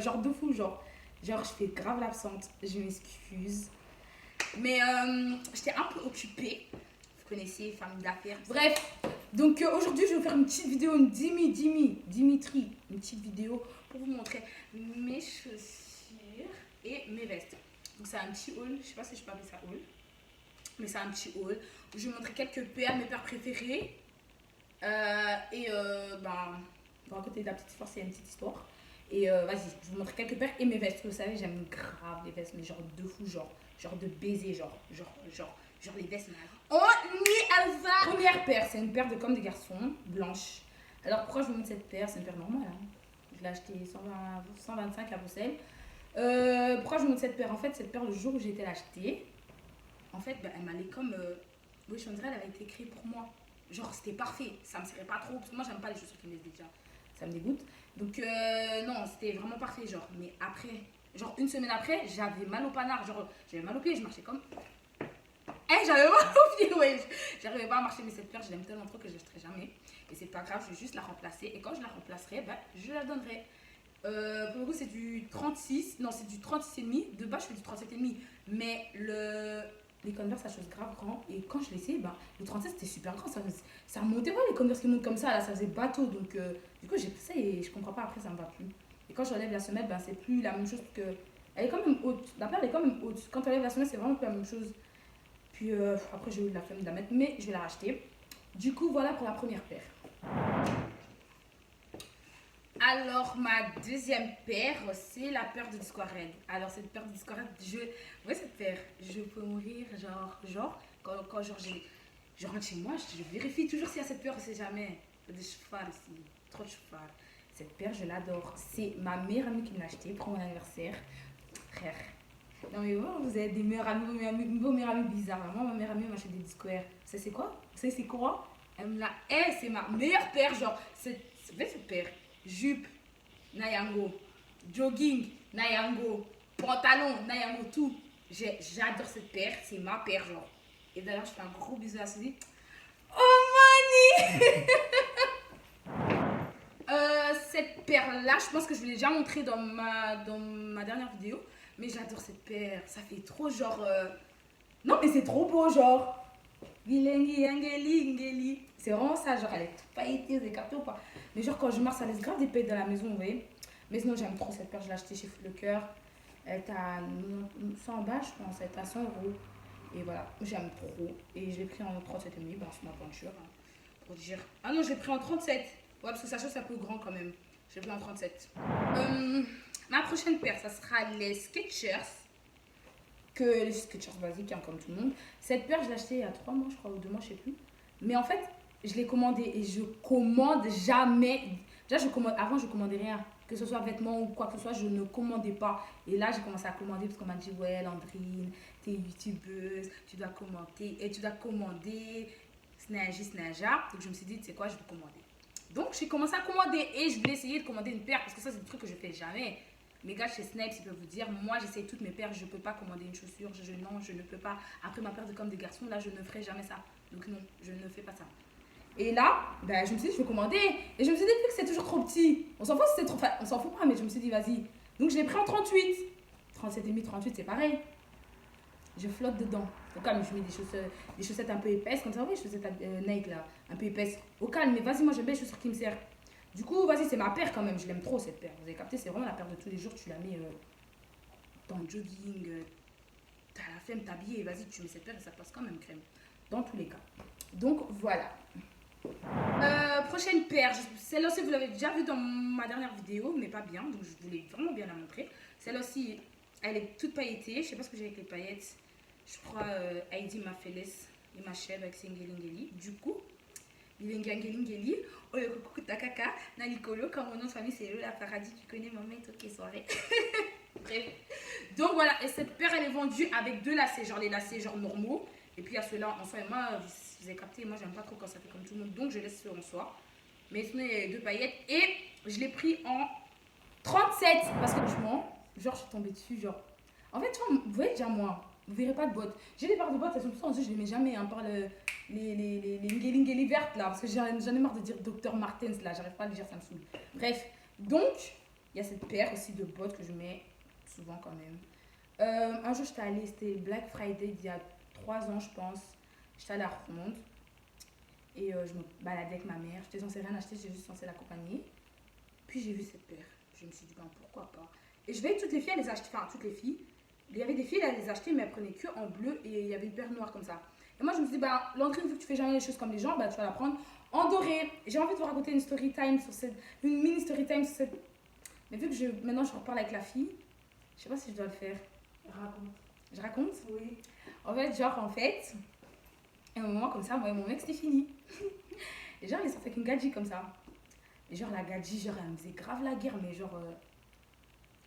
genre de fou, genre je fais grave l'absente, je m'excuse. Mais j'étais un peu occupée, vous connaissez, famille d'affaires. Bref, donc aujourd'hui je vais vous faire une petite vidéo, une Dimitri, une petite vidéo pour vous montrer mes chaussures et mes vestes. Donc c'est un petit haul, je sais pas si je peux appeler ça haul, mais c'est un petit haul où je vais vous montrer quelques paires, mes paires préférées. Pour raconter de la petite histoire, c'est une petite histoire. Et vas-y, je vous montre quelques paires et mes vestes. Vous savez, j'aime grave les vestes, mais genre de fou, genre de baiser, genre les vestes. On y va. Première paire, c'est une paire de comme des garçons, blanche. Alors pourquoi je vous montre cette paire? C'est une paire normale, hein. Je l'ai achetée 125 à Bruxelles. Pourquoi je vous montre cette paire? En fait, cette paire, le jour où j'ai été l'acheter, en fait, elle m'allait comme... oui, je dirais, elle avait été créée pour moi. Genre, c'était parfait. Ça me serrait pas trop. Parce que moi, j'aime pas les chaussures qui me laissent déjà. Ça me dégoûte. Donc, non, c'était vraiment parfait. Genre, mais après, genre une semaine après, j'avais mal au panard. Genre, j'avais mal aux pieds. Je marchais comme. J'avais mal aux pieds, ouais. J'arrivais pas à marcher. Mais cette paire, je l'aime tellement trop que je l'achèterai jamais. Et c'est pas grave, je vais juste la remplacer. Et quand je la remplacerai, je la donnerai. Pour le coup, c'est du 36. Non, c'est du 36,5. De base, je fais du 37,5. Mais les Converse, ça chose grave grand. Et quand je l'ai essayé, le 37 c'était super grand. Ça remontait pas les Converse qui montent comme ça. Là, ça faisait bateau. Donc, du coup, j'ai pris ça et je comprends pas. Après, ça me va plus. Et quand j'enlève la semelle, c'est plus la même chose que. Elle est quand même haute. La paire, elle est quand même haute. Quand tu enlèves la semelle, c'est vraiment plus la même chose. Puis après, j'ai eu la flemme de la mettre. Mais je vais la racheter. Du coup, voilà pour la première paire. Alors, ma deuxième paire, c'est la paire de Discord. Alors, cette paire de Discord, ouais, cette paire, je peux mourir, quand je rentre chez moi, je vérifie toujours s'il y a cette paire, on sait jamais. Il y a des cheval ici, trop de cheval. Cette paire, je l'adore. C'est ma meilleure amie qui me l'a achetée pour mon anniversaire. Frère. Non, mais vous avez des meilleurs amis, vos meilleurs amis bizarres. Moi, ma meilleure amie m'achète des Discord. Vous savez, c'est quoi? Vous savez, c'est quoi? Elle me l'a. C'est ma meilleure paire, genre, cette paire. Jupe, Nayango, jogging, Nayango, pantalon, Nayango, tout. J'adore cette paire, c'est ma paire, genre. Et d'ailleurs, je fais un gros bisou à Suzy. Oh, Mani! Cette paire-là, je pense que je vous l'ai déjà montré dans ma dernière vidéo. Mais j'adore cette paire, ça fait trop genre... Non, mais c'est trop beau, genre. Gilengi, Angeli, Ngeli. C'est vraiment ça, genre elle est toute pailletée, vous avez capté ou pas? Mais genre quand je marche, ça laisse grave des paillettes dans la maison, vous voyez. Mais sinon, j'aime trop cette paire, je l'ai achetée chez Foot le Cœur. Elle est à 100 balles, je pense, elle est à 100 euros. Et voilà, j'aime trop. Et je l'ai pris en 37,5, c'est ma pointure. Hein, pour dire. Ah non, je l'ai pris en 37. Ouais, parce que sa chose, c'est un peu grand quand même. Je l'ai pris en 37. Ma prochaine paire, ça sera les Skechers. Que les Skechers basiques, hein, comme tout le monde. Cette paire, je l'ai achetée il y a 3 mois, je crois, ou 2 mois, je sais plus. Mais en fait, je l'ai commandée et je commande jamais. Déjà, avant, je commandais rien. Que ce soit vêtements ou quoi que ce soit, je ne commandais pas. Et là, j'ai commencé à commander parce qu'on m'a dit, ouais, Landrine, t'es youtubeuse, tu dois commander Snaja. Donc, je me suis dit, tu sais quoi, je vais commander. Donc, j'ai commencé à commander et je voulais essayer de commander une paire parce que ça, c'est des trucs que je fais jamais. Les gars chez Snipes, ils peuvent vous dire, moi j'essaye toutes mes paires, je ne peux pas commander une chaussure, non, je ne peux pas. Après ma paire de comme des garçons, là je ne ferai jamais ça. Donc non, je ne fais pas ça. Et là, je me suis dit, je vais commander. Et je me suis dit, que c'est toujours trop petit. On s'en fout si c'est trop. Enfin, on s'en fout pas, mais je me suis dit, vas-y. Donc je l'ai pris en 38. 37,5, 38, c'est pareil. Je flotte dedans. Au calme, je mets des chaussettes un peu épaisses, comme ça, oui, chaussettes Nike là, un peu épaisses. Au calme, mais vas-y, moi j'aime bien les chaussures qui me servent. Du coup, vas-y, c'est ma paire quand même. Je l'aime trop cette paire. Vous avez capté, c'est vraiment la paire de tous les jours. Tu la mets dans le jogging. T'as la flemme t'habiller. Vas-y, tu mets cette paire et ça passe quand même crème. Dans tous les cas. Donc voilà. Prochaine paire. Celle-là aussi, vous l'avez déjà vue dans ma dernière vidéo, mais pas bien. Donc je voulais vraiment bien la montrer. Celle-là aussi, elle est toute pailletée. Je sais pas ce que j'ai avec les paillettes. Je crois Heidi m'a fait laisse. Il m'achève avec Sengelingeli. Du coup. Bilengangeli, coucou takaka, nalikolo, comme mon nom de famille c'est la paradis, tu connais mon mec, ok, soirée. Bref. Donc voilà, et cette paire elle est vendue avec 2 lacets, genre les lacets genre normaux. Et puis il y a ceux-là en soi, et moi, vous avez capté, moi j'aime pas trop quand ça fait comme tout le monde, donc je laisse ceux en soi. Mais sinon il y a 2 paillettes, et je l'ai pris en 37, parce que franchement, genre je suis tombée dessus, genre. En fait, vous voyez déjà moi, vous verrez pas de bottes. J'ai des paires de bottes, elles sont tout en jeu, je les mets jamais, hein, par les Ngeli vertes là, parce que j'en ai marre de dire Dr Martens là, j'arrive pas à le dire, ça me saoule. Bref, donc Il y a cette paire aussi de bottes que je mets souvent quand même. Un jour, j'étais allée, c'était Black Friday d'il y a 3 ans, je pense. J'étais allée à Roermond et je me baladais avec ma mère. J'étais censée rien acheter, j'étais juste censée l'accompagner. Puis j'ai vu cette paire. Je me suis dit, ben pourquoi pas. Et je voyais toutes les filles, elles les achetaient, enfin toutes les filles. Il y avait des filles, elles les achetaient, mais elles prenaient que en bleu et il y avait une paire noire comme ça. Et moi, je me suis dit, ben Landrine, vu que tu fais jamais les choses comme les gens, ben tu vas la prendre en doré. J'ai envie de vous raconter une story time sur cette. Une mini story time sur cette. Mais vu que maintenant je reparle avec la fille, je sais pas si je dois le faire. Raconte. Je raconte? Oui. En fait, à un moment comme ça, moi et mon mec, c'était fini. Et genre, il est sorti avec une gadji comme ça. Et genre, la gadji, genre, elle me faisait grave la guerre, mais genre.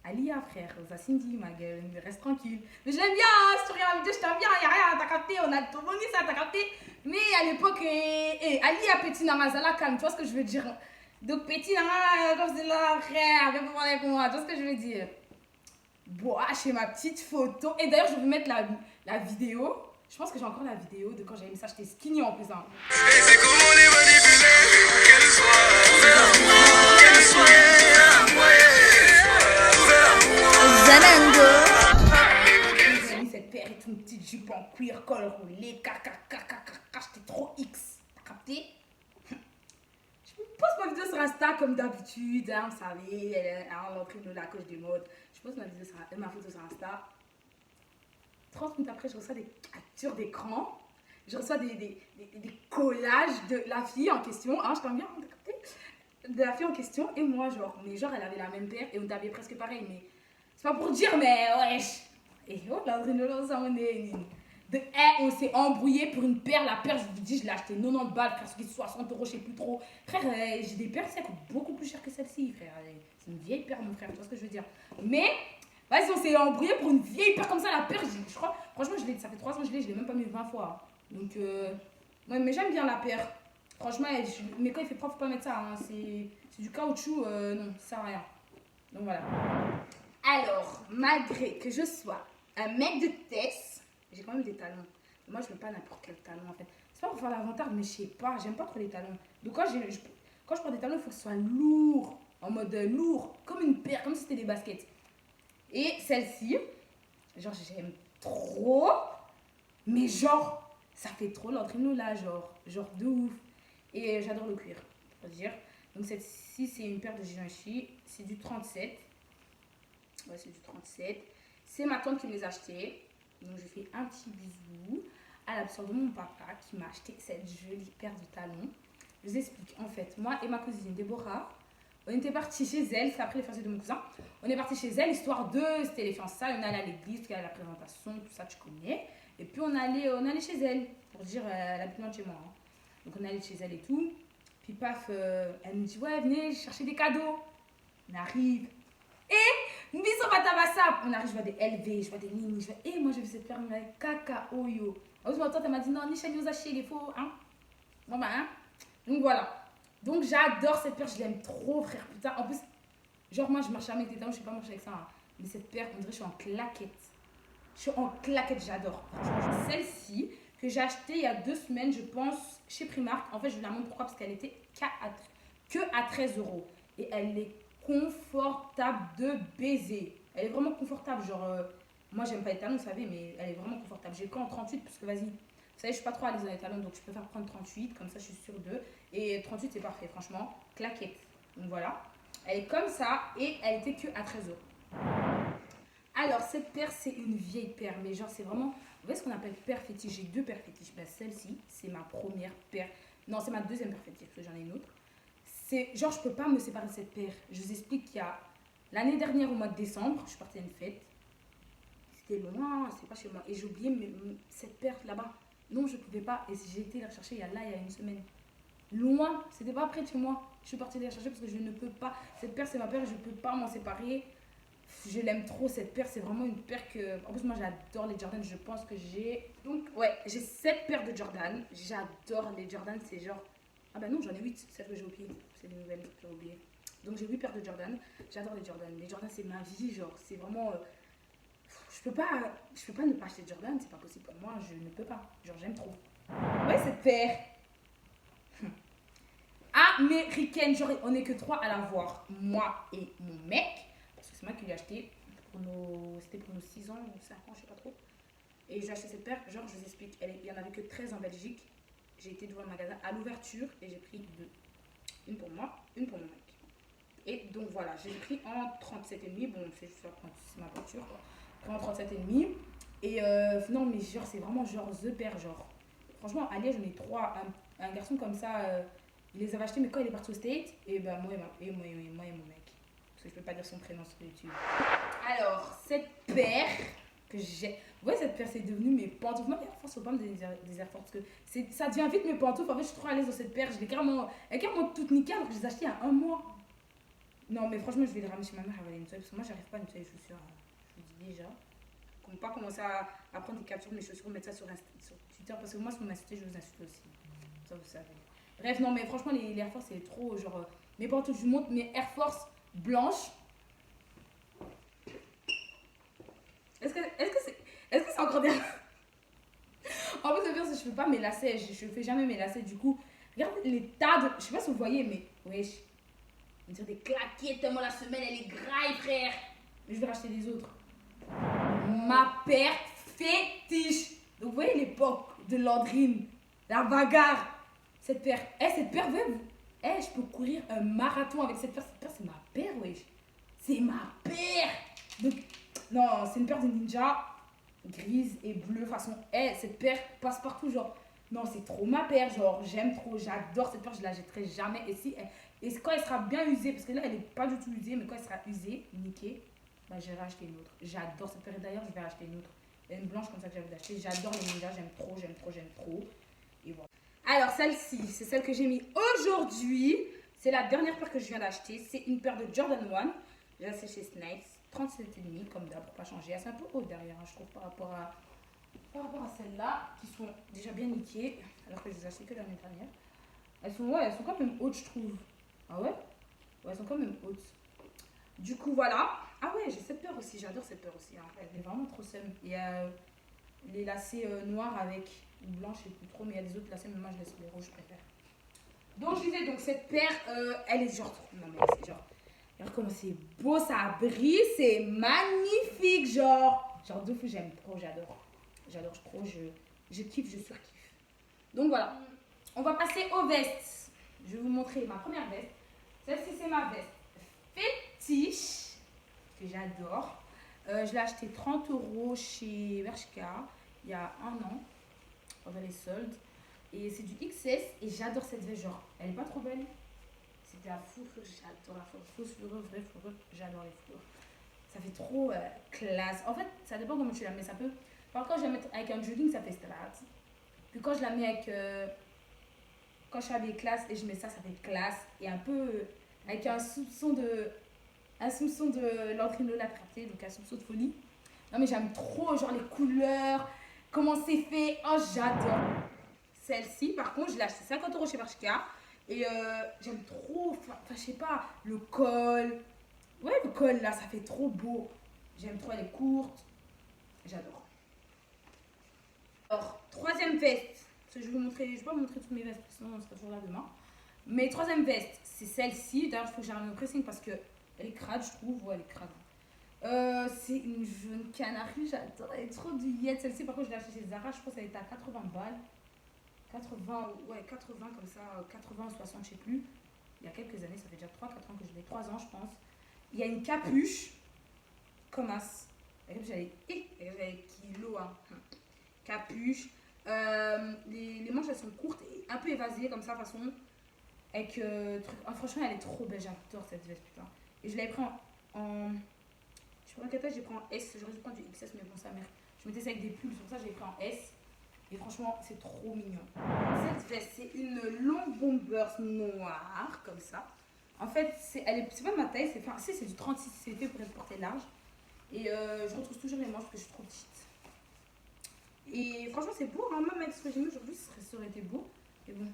Alia, frère, ça Cindy, ma gueule, reste tranquille. Mais je l'aime bien, hein, si tu regardes la vidéo, je t'aime bien, y'a rien, t'as capté, on a tout bonus, ça, t'as capté. Mais à l'époque, Alia, petit Namazala, calme, tu vois ce que je veux dire? Donc, petit Namazala, comme c'est là, frère, viens pas parler avec moi, tu vois ce que je veux dire? Bon, j'ai ma petite photo. Et d'ailleurs, je vais vous mettre la vidéo. Je pense que j'ai encore la vidéo de quand j'avais mis ça, j'étais skinny en plus. Hein. Et c'est comment les manipuler, qu'elle soit, j'ai mis cette paire et une petite jupe en cuir, col roulé, j'étais trop X. T'as capté? Je poste ma vidéo sur Insta comme d'habitude, hein, vous savez, l'entrée de la coche des modes. Je poste ma photo sur Insta. 30 minutes après, je reçois des captures d'écran. Je reçois des collages de la fille en question. Hein, je t'en viens, t'as capté? De la fille en question et moi, genre. Mais genre, elle avait la même paire et on t'habillait presque pareil. Mais c'est pas pour dire, mais wesh. Et oh, là, on s'est embrouillé pour une paire. La paire, je vous dis, je l'ai acheté 90 balles, presque 60 euros, je sais plus trop. Frère, j'ai des paires, ça coûte beaucoup plus cher que celle-ci, frère. C'est une vieille paire, mon frère, tu vois ce que je veux dire. Mais, vas-y, on s'est embrouillé pour une vieille paire comme ça. La paire, je crois, franchement, ça fait 3 ans que je l'ai même pas mis 20 fois. Donc, ouais, mais j'aime bien la paire. Franchement, mais quand il fait froid, faut pas mettre ça. Hein. C'est du caoutchouc, non, ça sert à rien. Donc voilà. Alors, malgré que je sois un mec de Tess, j'ai quand même des talons. Moi, je veux pas n'importe quel talon en fait. C'est pas pour faire l'avantage, mais je sais pas, j'aime pas trop les talons. Donc quand je porte des talons, il faut que ce soit lourd. En mode lourd, comme une paire, comme si c'était des baskets. Et celle-ci, genre j'aime trop, mais genre, ça fait trop l'entraînement là, genre de ouf. Et j'adore le cuir, pour dire. Donc celle-ci, c'est une paire de Givenchy, c'est du 37. Ouais, c'est du 37. C'est ma tante qui me les a achetés. Donc je fais un petit bisou à la soeur de mon papa qui m'a acheté cette jolie paire de talons. Je vous explique. En fait, moi et ma cousine Déborah, on était partis chez elle. C'est après les fiançailles de mon cousin. On est partis chez elle, histoire de... C'était les fiançailles. On allait à l'église, parce qu'il y a la présentation, tout ça, tu connais. Et puis on allait chez elle, pour dire, elle habite loin de chez moi. Hein. Donc on allait chez elle et tout. Puis paf, elle me dit, ouais, venez chercher des cadeaux. On arrive. Et Mbiso Batabasa, on arrive, je vois des LV, je vois des Nini, et moi je vais cette paire avec Kaka Oyo. En plus, ma tante elle m'a dit non, ni chez nous acheter, il faut, hein. Bon bah, hein. Donc voilà. Donc j'adore cette paire, je l'aime trop, frère. Putain, en plus, genre moi je marche jamais avec des talons, je sais pas marcher avec ça. Hein. Mais cette paire, on dirait que je suis en claquette. Je suis en claquette, j'adore. Franchement, celle-ci que j'ai achetée il y a 2 semaines, je pense, chez Primark. En fait, je vous la montre pourquoi, parce qu'elle était que à 13 €. Et elle est confortable de baiser. Elle est vraiment confortable, genre moi j'aime pas les talons, vous savez, mais elle est vraiment confortable. J'ai pris en 38 parce que vas-y, vous savez, je suis pas trop à l'aise dans les talons, donc je préfère prendre 38, comme ça je suis sûre d'eux. Et 38 c'est parfait, franchement, claquette. Donc voilà, elle est comme ça et elle était que à 13 €. Alors cette paire c'est une vieille paire, mais genre c'est vraiment, vous voyez ce qu'on appelle paire fétiche. J'ai 2 paires fétiches. Ben, celle-ci c'est ma première paire, non c'est ma deuxième paire fétiche parce que j'en ai une autre. C'est genre je peux pas me séparer de cette paire. Je vous explique qu'il y a l'année dernière au mois de décembre, je suis partie à une fête. C'était loin, c'est pas chez moi. Et j'ai oublié cette paire là-bas. Non, je pouvais pas. Et j'ai été la chercher il y a 1 semaine. Loin, c'était pas près de chez moi. Je suis partie la chercher parce que je ne peux pas. Cette paire c'est ma paire, je peux pas m'en séparer. Je l'aime trop cette paire, c'est vraiment une paire que... En plus moi j'adore les Jordan, je pense que j'ai... Donc ouais, j'ai 7 paires de Jordan. J'adore les Jordan, c'est genre... Ah bah non, j'en ai 8, celle que j'ai oublié. C'est les nouvelles que j'ai oubliées. Donc j'ai 8 paires de Jordan. J'adore les Jordan. Les Jordan, c'est ma vie, genre. C'est vraiment... je peux pas ne pas acheter de Jordan, c'est pas possible pour moi. Je ne peux pas. Genre, j'aime trop. Ouais, cette paire. américaine. Genre, on est que 3 à l'avoir. Moi et mon mec. Parce que c'est moi qui l'ai acheté. C'était pour nos 6 ans ou 5 ans, je sais pas trop. Et j'ai acheté cette paire. Genre, je vous explique. Il y en avait que 13 en Belgique. J'ai été devant le magasin à l'ouverture et j'ai pris 2. Une pour moi, une pour mon mec. Et donc voilà, j'ai pris en 37,5. Bon, c'est juste c'est ma voiture quoi. J'ai pris en 37,5. Et non, mais genre, c'est vraiment genre The Pair. Genre, franchement, à Liège, j'en ai 3. Un garçon comme ça, il les avait achetés, mais quand il est parti au State, et ben moi et mon mec. Parce que je peux pas dire son prénom sur YouTube. Alors, cette paire que j'ai. Vous voyez, cette paire, c'est devenu mes pantoufles. Moi, Air Force, faut pas me donner des Air Force. Parce que ça devient vite mes pantoufles. En fait, je suis trop à l'aise dans cette paire. Je l'ai carrément. Elle est carrément toute nickel alors que je les ai achetées il y a 1 mois. Non, mais franchement, je vais les ramener chez ma mère. Elle va les nettoyer. Parce que moi, j'arrive pas à nettoyer les chaussures. Je vous dis déjà. Comme pas commencer à prendre des captures de mes chaussures, mettre ça sur Twitter. Parce que moi, si vous m'insultez, je vous insulte aussi. Ça, vous savez. Bref, non, mais franchement, les Air Force, c'est trop. Genre, mes pantoufles, je vous montre mes Air Force blanches. Est-ce que c'est encore des. En fait, le pire, c'est que je fais pas mes lacets. Je fais jamais mes lacets. Du coup, regarde les tas de. Je sais pas si vous voyez, mais. Wesh. On dirait des claquettes tellement la semaine, elle est graille, frère. Mais je vais racheter des autres. Ma paire fétiche. Donc, vous voyez l'époque de Landrine. La bagarre. Cette paire. Cette paire, je peux courir un marathon avec cette paire. Cette paire, c'est ma paire, wesh. C'est ma paire. Donc, non, c'est une paire de ninja. Grise et bleue. Façon, cette paire passe partout. Genre, non, c'est trop ma paire. Genre, j'aime trop. J'adore cette paire. Je la jetterai jamais. Et quand elle sera bien usée, parce que là, elle n'est pas du tout usée, mais quand elle sera usée, niquée, bah, je vais racheter une autre. J'adore cette paire. D'ailleurs, je vais racheter une autre. Une blanche comme ça que j'avais d'acheter. J'adore les ninjas. J'aime trop. Et voilà. Alors, celle-ci, c'est celle que j'ai mis aujourd'hui. C'est la dernière paire que je viens d'acheter. C'est une paire de Jordan 1. J'ai acheté chez Snipes. 37,5 comme d'hab pour pas changer. C'est un peu haut derrière, hein, je trouve, par rapport à celles-là, qui sont déjà bien niquées, alors que je les ai achetées que l'année dernière. Elles sont quand même hautes, je trouve. Ah ouais? Ouais, elles sont quand même hautes. Du coup, voilà. Ah ouais, j'ai cette paire aussi, j'adore cette paire aussi. Hein. Elle est vraiment trop seule. Il y a les lacets noirs avec une blanche, je sais plus trop, mais il y a des autres lacets, mais moi je laisse les rouges, je préfère. Donc, je disais, donc cette paire, elle est genre trop. Non, mais c'est genre. Regarde comment c'est beau, ça brille, c'est magnifique, genre de fou, j'aime trop, j'adore trop, je kiffe, je surkiffe. Donc voilà, on va passer aux vestes. Je vais vous montrer ma première veste. Celle-ci, c'est ma veste fétiche, que j'adore. Je l'ai acheté 30 € chez Bershka, il y a 1 an, pendant les soldes. Et c'est du XS, et j'adore cette veste, genre, elle est pas trop belle. C'est de la fourrure, j'adore la fausse fourrure, vraie fourrure, j'adore les fourrures. Ça fait trop classe. En fait, ça dépend comment tu la mets. Ça peut. Par quand je la mets avec un jogging, ça fait strat. Puis quand je la mets avec. Quand je suis habillée classe et je mets ça, ça fait classe. Et un peu. Avec un soupçon de. L'entrino la capté, donc un soupçon de folie. Non, mais j'aime trop, genre les couleurs, comment c'est fait. Oh, j'adore. Celle-ci, par contre, je l'ai acheté 50 € chez Bershka. Et j'aime trop, enfin je sais pas, le col. Ouais, le col là, ça fait trop beau. J'aime trop, elle est courte. J'adore. Alors, troisième veste. Parce que je vais pas vous montrer toutes mes vestes, sinon on sera toujours là demain. Mais troisième veste, c'est celle-ci. D'ailleurs, il faut que j'arrive au pressing parce que elle est crade, je trouve. Ouais, elle est crade. C'est une jaune canari, j'adore. Elle est trop douillette. Celle-ci, par contre, je l'ai achetée chez Zara. Je pense qu'elle était à 80 balles. 80 comme ça, 80 ou 60, je sais plus. Il y a quelques années, ça fait déjà 3-4 ans que je l'ai, 3 ans je pense. Il y a une capuche, comme as. La capuche, elle est kilo, hein. Capuche. Les manches, elles sont courtes et un peu évasées, comme ça, façon. Avec truc. Oh, franchement, elle est trop belle, j'adore cette veste, putain. Et je l'avais pris en. Je sais pas en quelle taille, j'ai pris en S. J'aurais dû prendre du XS, mais bon, sa mère. Je mettais ça avec des pulls, sur ça, j'ai pris en S. Et franchement, c'est trop mignon. Cette veste, c'est une longue bombers noire, comme ça. En fait, c'est pas ma taille, c'est du 36, c'est fait pour être portée large. Et je retrouve toujours les manches parce que je suis trop petite. Et franchement, c'est beau, hein, même avec ce que j'ai mis aujourd'hui, ça aurait été beau. Et bon,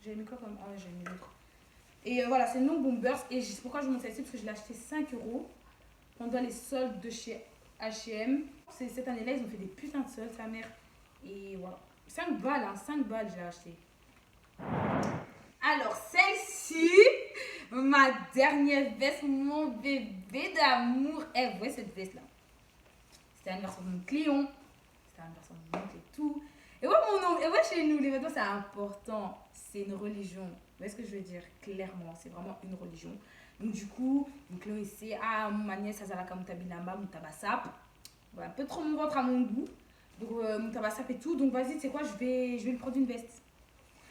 j'avais mis quoi comme. Ah ouais, j'avais mis l'autre. Et voilà, c'est une longue bombers. Et c'est pourquoi je monte celle-ci, parce que je l'ai acheté 5 € pendant les soldes de chez HM. Cette année-là, ils ont fait des putains de soldes, sa mère. Et voilà. 5 balles, hein, 5 balles, j'ai acheté. Alors, celle-ci. sorti ma dernière veste, mon bébé d'amour. Eh, vous voyez cette veste là? C'était l'anniversaire de mon Cléon. C'était l'anniversaire de mon oncle et tout. Et ouais, mon oncle, et ouais, chez nous, les vêtements c'est important. C'est une religion. Vous voyez ce que je veux dire? Clairement, c'est vraiment une religion. Donc, du coup, mon Cléon il sait, ah, ma nièce, Azalaka Moutabilamba, Moutabasap. Voilà, un peu trop mon ventre à mon goût. Donc, Moutabasap et tout. Donc, vas-y, tu sais quoi, je vais lui prendre une veste.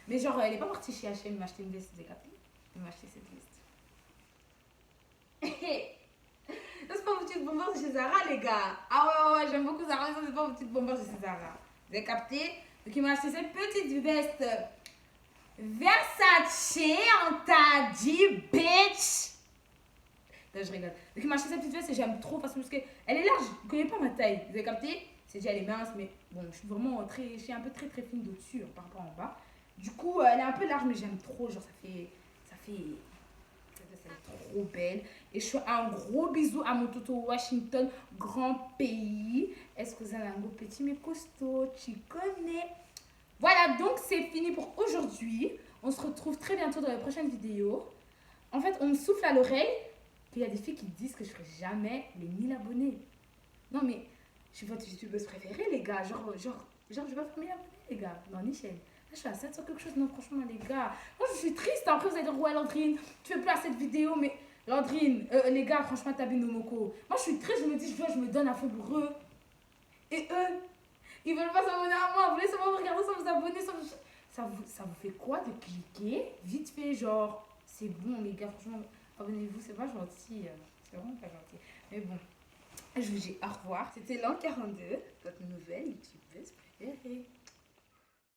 Mais genre, elle est pas partie chez H&M m'acheter une veste, vous avez capté? Elle m'a acheté cette veste. Ça, c'est pas vos petites bombeurs de chez Zara, les gars. Ah ouais, j'aime beaucoup Zara, mais ça, c'est pas vos petites bombeurs de chez Zara. Vous avez capté? Donc, il m'a acheté cette petite veste Versace, on t'a dit, bitch. Non, je rigole. Donc, il m'a acheté cette petite veste et j'aime trop parce qu'elle est large. Vous connaissez pas ma taille. Vous avez capté? C'est déjà, elle est mince, mais bon, je suis vraiment très, je suis un peu très très fine d'au-dessus par rapport en bas. Du coup, elle est un peu large, mais j'aime trop. Genre, c'est trop belle. Et je fais un gros bisou à mon toto Washington, grand pays. Est-ce que vous avez un beau petit mais costaud? Tu connais? Voilà, donc c'est fini pour aujourd'hui. On se retrouve très bientôt dans les prochaines vidéos. En fait, on me souffle à l'oreille qu'il y a des filles qui disent que je ferai jamais les 1000 abonnés. Non, mais je suis votre youtubeuse préférée, les gars. Genre, je vais faire 1000 abonnés, les gars. Non, Michel. Je suis à 700 quelque chose. Non, franchement, les gars. Moi, je suis triste. Après, vous allez dire, ouais, Landrine, tu fais plus à cette vidéo, mais Landrine, les gars, franchement, t'as nos mocos. Moi, je suis triste. Je me dis, je me donne à fond pour eux. Et eux, ils veulent pas s'abonner à moi. Vous voulez seulement me regarder sans vous abonner. Ça vous fait quoi de cliquer vite fait, genre, c'est bon, les gars, franchement, abonnez-vous, c'est pas gentil. C'est vraiment pas gentil. Mais bon, je vous dis au revoir. C'était l'an 42, votre nouvelle youtubeuse préférée.